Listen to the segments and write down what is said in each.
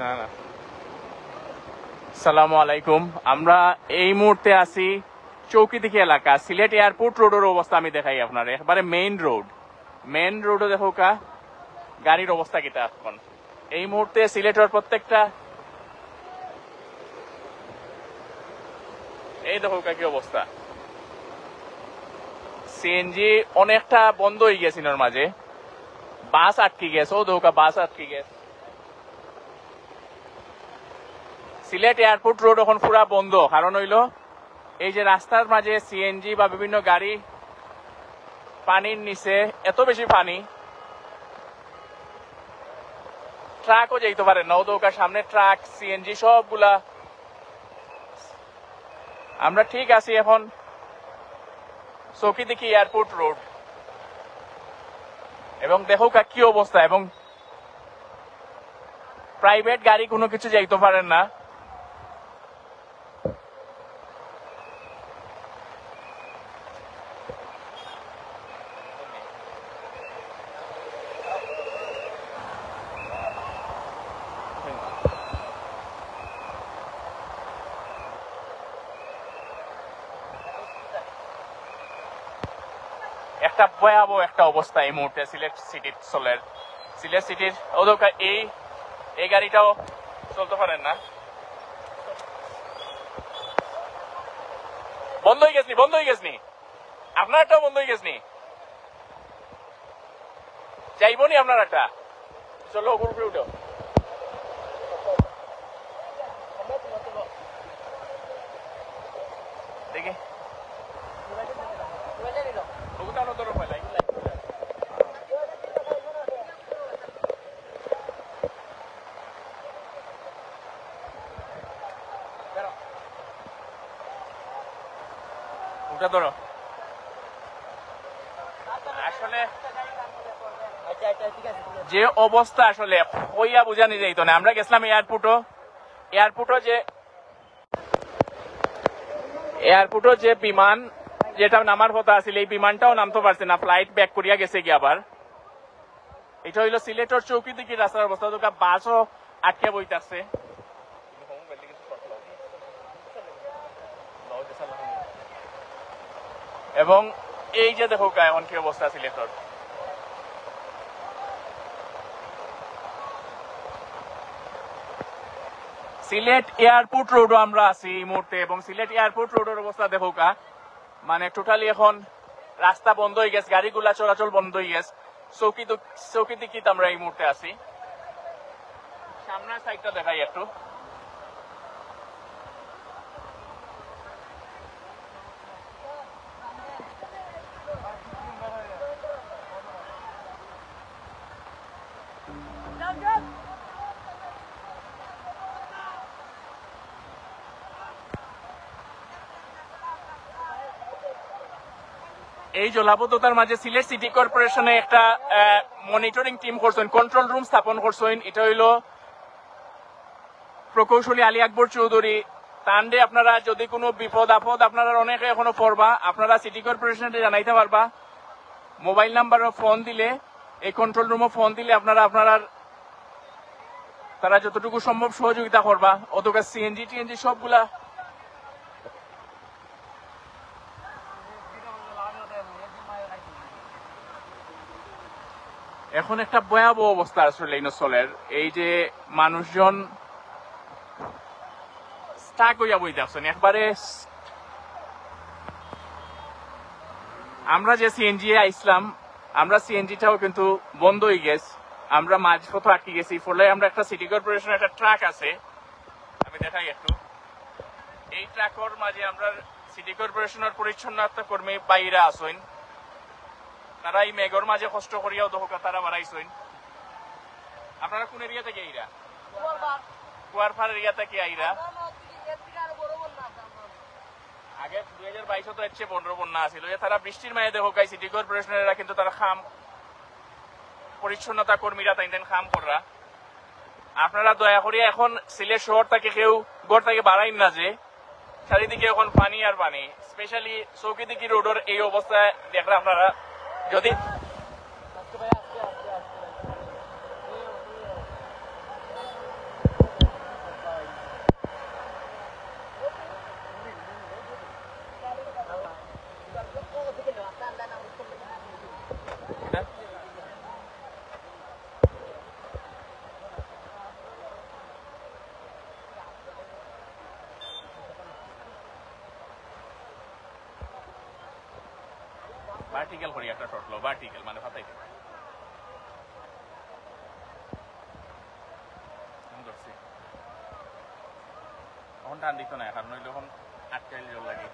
না না। আসসালামু আলাইকুম। আমরা এই মুহূর্তে আছি চৌকিদিঘি এলাকা, সিলেট এয়ারপোর্ট রোডের অবস্থা আমি দেখাই আপনার। একবারে মেইন রোডও দেখো কা গাড়ির অবস্থা কিটা এখন এই মুহূর্তে সিলেটের প্রত্যেকটা, এই দেখো কা কি অবস্থা। সিএনজি অনেকটা বন্ধ হয়ে গেছে ওর মাঝে, বাস আটকে গেছে, ও দেখো বাস আটকে গেছে। সিলেট এয়ারপোর্ট রোড এখন পুরা বন্ধ, কারণ হইল এই যে রাস্তার মাঝে সিএনজি বা বিভিন্ন গাড়ি পানির নিচে, এত বেশি পানি ট্রাকও যাইতে পারে না, ওদৌকার সামনে ট্রাক সিএনজি সবগুলা। আমরা ঠিক আছি এখন চৌকিদিঘি এয়ারপোর্ট রোড, এবং দেখো কি অবস্থা, এবং প্রাইভেট গাড়ি কোনো কিছু যাইতে পারেন না। একটা ভয়াবহ একটা অবস্থা এই মুহূর্তে সিলেট সিটির সিলেট সিটির এই গাড়িটাও চলতে পারেন না, বন্ধ হয়ে গেছনি আপনারটাও বন্ধ হয়ে গেছনি, যাইবনি আপনার একটা। চলো উপরে উঠো, দেখি ধরো। আসলে যে অবস্থা আসলে হইয়া বুঝানি যাইত না। আমরা গেছিলাম এয়ারপোর্টও যে বিমান যেটা নামার কথা আছিল, এই বিমানটাও নামতে পারছে না, ফ্লাইট ব্যাক করিয়া গেছে গিয়ে আবার। এটা হইলো সিলেটের চৌকিদিঘি রাস্তার অবস্থা, তো বাসও আটকে বইতাছে। এবং এই যে দেখো এখন কি অবস্থা সিলেটের। সিলেট এয়ারপোর্ট রোডও আমরা আছি এই মুহূর্তে, এবং সিলেট এয়ারপোর্ট রোডের অবস্থা দেখো কা, মানে টোটালি এখন রাস্তা বন্ধ হয়ে গেছে, গাড়িগুলা চলাচল বন্ধ হয়ে গেছে। চৌকিদিঘিতে আমরা এই মুহূর্তে আছি। সামনের সাইডটা দেখাই একটু। এই জলাবদ্ধতার মাঝে সিলেট সিটি কর্পোরেশনে একটা মনিটরিং টিম করছেন, কন্ট্রোল রুম স্থাপন করছেন। এটা হইল প্রকৌশলী আলী আকবর চৌধুরী। তান্ডে আপনারা যদি কোনো বিপদ আপদ আপনারা অনেকে এখনো পড়বা, আপনারা সিটি কর্পোরেশনে জানাইতে পারবা। মোবাইল নাম্বারও ফোন দিলে, এই কন্ট্রোল রুমও ফোন দিলে আপনারা তারা যতটুকু সম্ভব সহযোগিতা করবা। অতটা সিএনজি টিএনজি সবগুলা এখন একটা ভয়াবহ অবস্থা আসলে ইনসলের। এই যে মানুষজন স্টাক হইয়া বইতেছেন একবারে। আমরা যে সিএনজি আইসলাম, আমরা সিএনজিটাও কিন্তু বন্ধ হয়ে গেছে, আমরা মাঝপথে আটকে গেছি। ফলে আমরা একটা সিটি কর্পোরেশনের একটা ট্রাক আছে, আমি দেখাই একটু। এই ট্রাকের মাঝে আমরা সিটি কর্পোরেশনের পরিচ্ছন্নতা কর্মী বাইরা আসেন, তারা এই মেঘর মাঝে কষ্ট করিয়াও দহকা তারা বাড়াইছেন। আপনারা কোন এরিয়া থেকে আইরা? কুয়ারপাড় এরিয়া থেকে আইরা। আগে 2022 তো এর 15 বন্যা আছিল, তারা বৃষ্টির মায়ে দেখো সিটি কর্পোরেশনের কিন্তু তারা খাম পরিচ্ছন্নতা কর্মীরা তাই খাম করা। আপনারা দয়া করিয়া এখন সিলেট শহর থেকে কেউ ঘর থেকে বাড়াইন না, যে চারিদিকে এখন পানি আর পানি। স্পেশালি চৌকিদিঘি রোডের এই অবস্থায় দেখলে আপনারা যদি ভার্টিক্যাল করি একটা শর্ট লো, ভার্টিক্যাল মানে ফাতাইতে ধরছি। তখন টান দিত না, কারণ ওই যখন আটকাইল জল লাগে।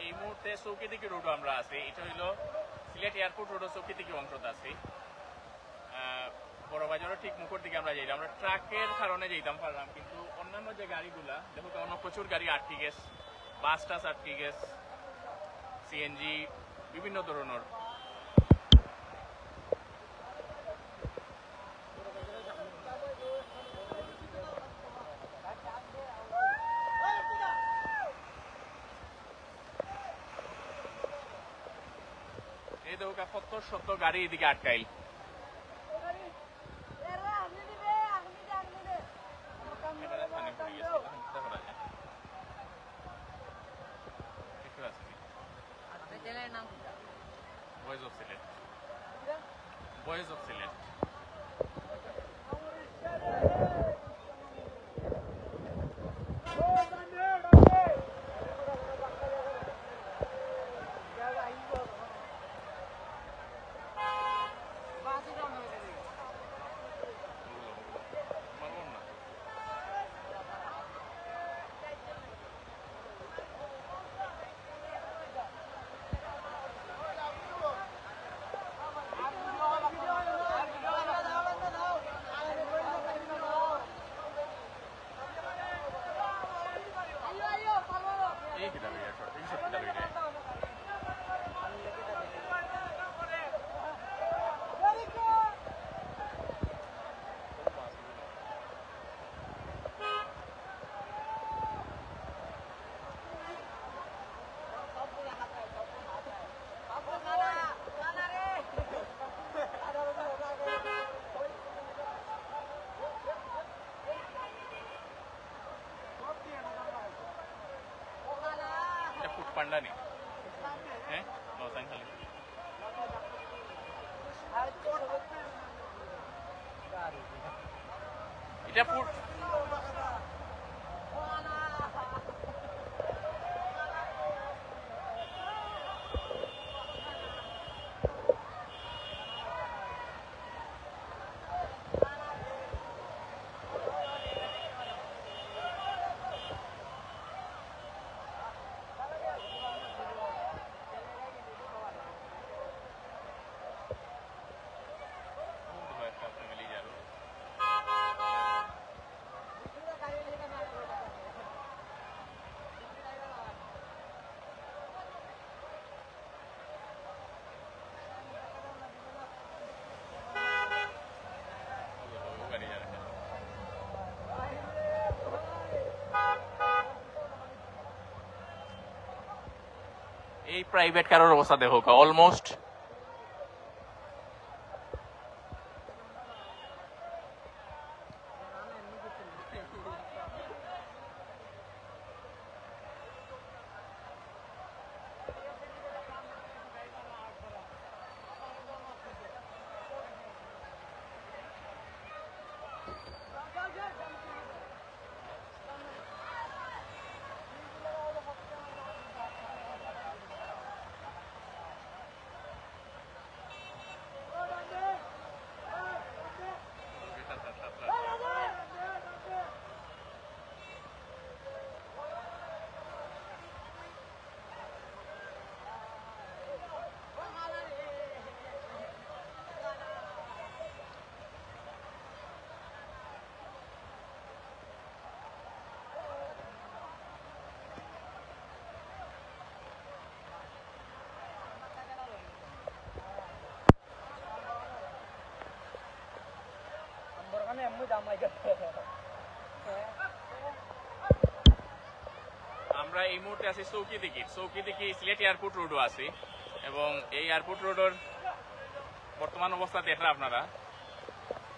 এই মুহূর্তে চৌকিদিকি রোড আমরা আছি, এটা হইলো সিলেট এয়ারপোর্ট রোড চৌকিদিকি অংশতে আছি। বড় বাজারের ঠিক মুখের দিকে আমরা যাইলাম, আমরা ট্রাকের কারণে যাইতাম পারলাম, কিন্তু অন্যান্য যে গাড়িগুলা দেখো তো অন্য প্রচুর গাড়ি আটকে গেছে, বাস টাস আটকে গেছে, সিএনজি বিভিন্ন ধরনের। এই দেখো শত গাড়ি এদিকে আটকাইল। Boys of Silet. Boys of Silet. पांडा नहीं हैं लॉस एंजल्स এটা ফুড এই প্রাইভেট কারের অবস্থা দেখো অলমোস্ট আমরা এই মুহূর্তে আছি চৌকিদিঘি সিলেট এয়ারপোর্ট রোডও আছি এবং এই এয়ারপোর্ট রোডের বর্তমান অবস্থা দেখলে আপনারা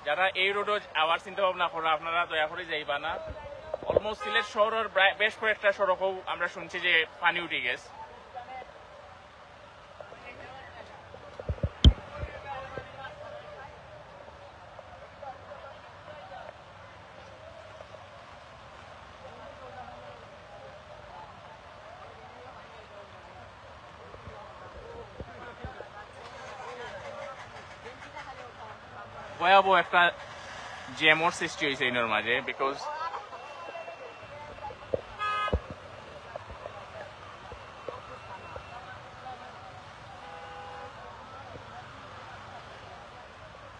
যারা এই রোডে আওয়ার চিন্তা ভাবনা করা আপনারা দয়া করে যাইবা না। অলমোস্ট সিলেট শহরের বেশ কয়েকটা সড়কও আমরা শুনছি যে পানি উঠে গেছে। ভয়াবহ একটা জ্যামর সৃষ্টি হয়েছে এর মাঝে বিকজ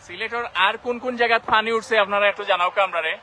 সিলেটের আর কোন কোন জায়গায় পানি উঠছে আপনারা একটু জানাও কা আমরা রে।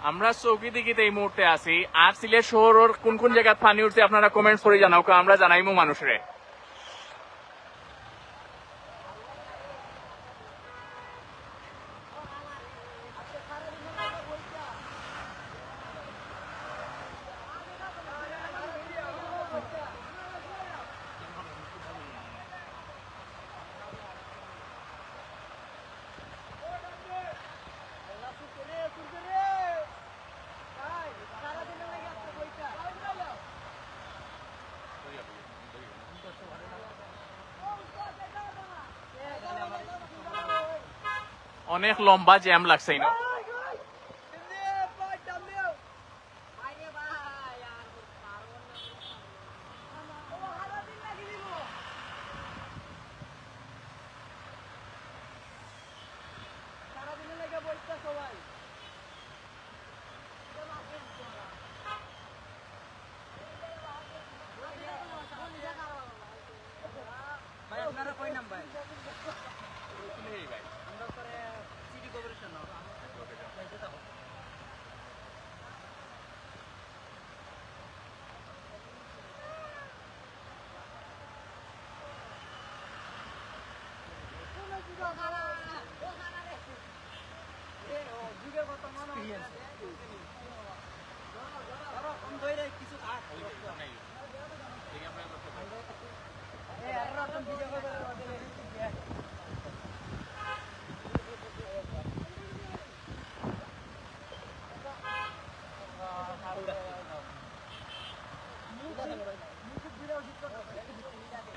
আমরা চৌকিদিঘিতে এই মুহূর্তে আছি আর সিলেট শহরের কোন কোন জায়গায় পানি উঠছে আপনারা কমেন্টস করে জানাও কা আমরা জানাইমু মানুষরে। অনেক লম্বা জ্যাম লাগছে না।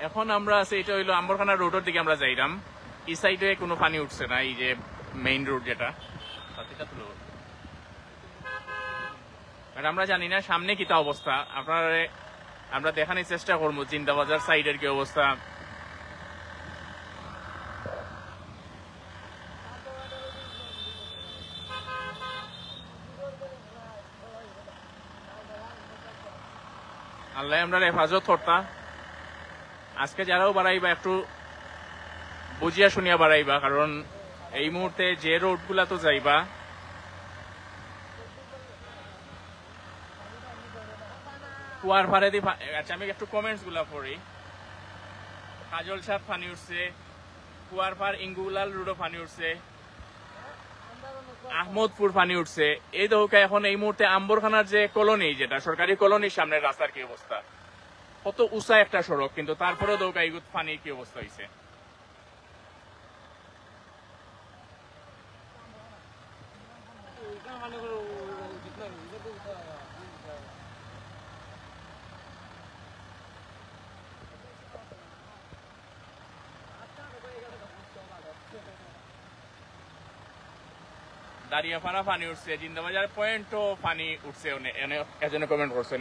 এখন আমরা আছি এটা হইলো আম্বরখানা রোডের দিকে আমরা যাইলাম। এই সাইডে কোনো পানি উঠছে না, এই যে মেইন রোড যেটা আমরা জানি না সামনে কিতা অবস্থা। আপনারা আমরা দেখানোর চেষ্টা করবো জিন্দাবাজার সাইডের কি অবস্থা। আল্লাহ আমরা হেফাজত করতা। আজকে যারাও বাড়াইবা একটু বুঝিয়া শুনিয়া বাড়াইবা, কারণ এই মুহূর্তে যে রোড গুলা তো যাইবা কুয়ার ফাড়ে দি। আচ্ছা আমি একটু কমেন্টস গুলা পড়ি। কাজল সাপ পানি উঠছে, কুয়ার ফার ইঙ্গুলাল রোডও পানি উঠছে, আহমদপুর পানি উঠছে। এই দৌকা এখন এই মুহূর্তে আম্বরখানার যে কলোনি, যেটা সরকারি কলোনির সামনের রাস্তার কি অবস্থা, কত উঁচা একটা সড়ক, কিন্তু তারপরেও দৌকা ইগুত পানি কি অবস্থা হয়েছে। দাঁড়িয়াপাড়া পানি উঠছে, জিন্দাবাজার পয়েন্টও পানি উঠছে। এজন্য কমেন্ট করছে।